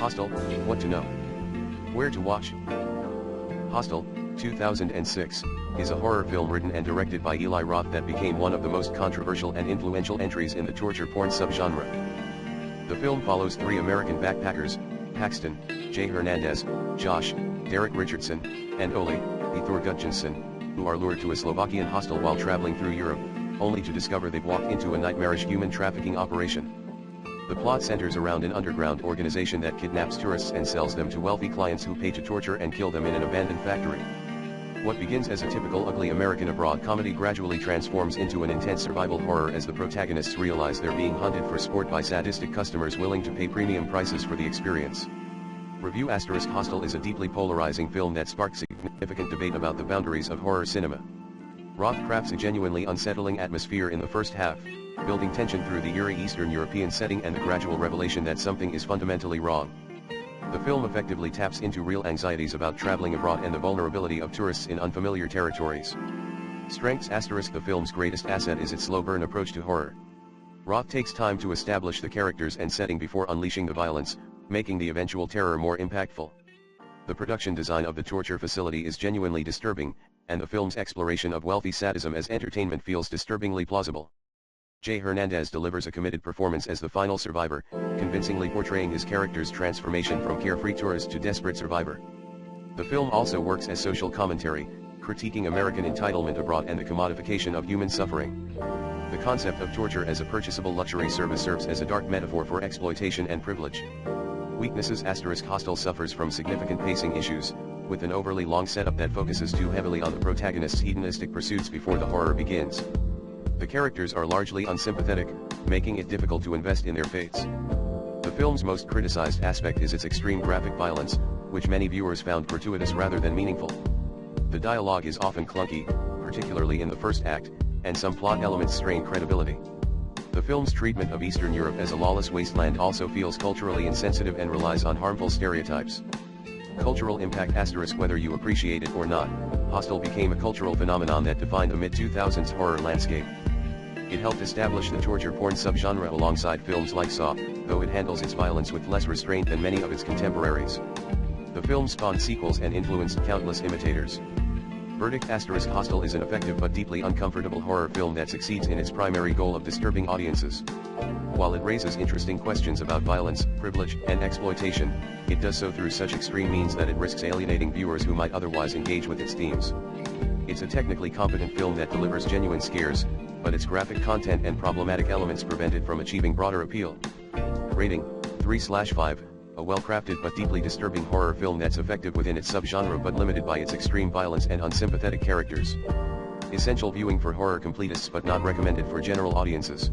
Hostel, what to know? Where to watch? Hostel, 2006, is a horror film written and directed by Eli Roth that became one of the most controversial and influential entries in the torture porn subgenre. The film follows three American backpackers, Paxton, Jay Hernandez, Josh, Derek Richardson, and Ole, Thor Gudjonsson, who are lured to a Slovakian hostel while traveling through Europe, only to discover they've walked into a nightmarish human trafficking operation. The plot centers around an underground organization that kidnaps tourists and sells them to wealthy clients who pay to torture and kill them in an abandoned factory. What begins as a typical ugly American abroad comedy gradually transforms into an intense survival horror as the protagonists realize they're being hunted for sport by sadistic customers willing to pay premium prices for the experience. Review ** Hostel is a deeply polarizing film that sparked significant debate about the boundaries of horror cinema. Roth crafts a genuinely unsettling atmosphere in the first half, building tension through the eerie Eastern European setting and the gradual revelation that something is fundamentally wrong. The film effectively taps into real anxieties about traveling abroad and the vulnerability of tourists in unfamiliar territories. Strengths ** The film's greatest asset is its slow burn approach to horror. Roth takes time to establish the characters and setting before unleashing the violence, making the eventual terror more impactful. The production design of the torture facility is genuinely disturbing, and the film's exploration of wealthy sadism as entertainment feels disturbingly plausible. Jay Hernandez delivers a committed performance as the final survivor, convincingly portraying his character's transformation from carefree tourist to desperate survivor. The film also works as social commentary, critiquing American entitlement abroad and the commodification of human suffering. The concept of torture as a purchasable luxury service serves as a dark metaphor for exploitation and privilege. Weaknesses ** Hostel suffers from significant pacing issues, with an overly long setup that focuses too heavily on the protagonist's hedonistic pursuits before the horror begins. The characters are largely unsympathetic, making it difficult to invest in their fates. The film's most criticized aspect is its extreme graphic violence, which many viewers found gratuitous rather than meaningful. The dialogue is often clunky, particularly in the first act, and some plot elements strain credibility. The film's treatment of Eastern Europe as a lawless wasteland also feels culturally insensitive and relies on harmful stereotypes. Cultural impact ** Whether you appreciate it or not, Hostel became a cultural phenomenon that defined the mid-2000s horror landscape. It helped establish the torture porn subgenre alongside films like Saw, though it handles its violence with less restraint than many of its contemporaries. The film spawned sequels and influenced countless imitators. Verdict ** Hostel is an effective but deeply uncomfortable horror film that succeeds in its primary goal of disturbing audiences. While it raises interesting questions about violence, privilege, and exploitation, it does so through such extreme means that it risks alienating viewers who might otherwise engage with its themes. It's a technically competent film that delivers genuine scares, but its graphic content and problematic elements prevent it from achieving broader appeal. Rating: 3/5, a well-crafted but deeply disturbing horror film that's effective within its subgenre but limited by its extreme violence and unsympathetic characters. Essential viewing for horror completists but not recommended for general audiences.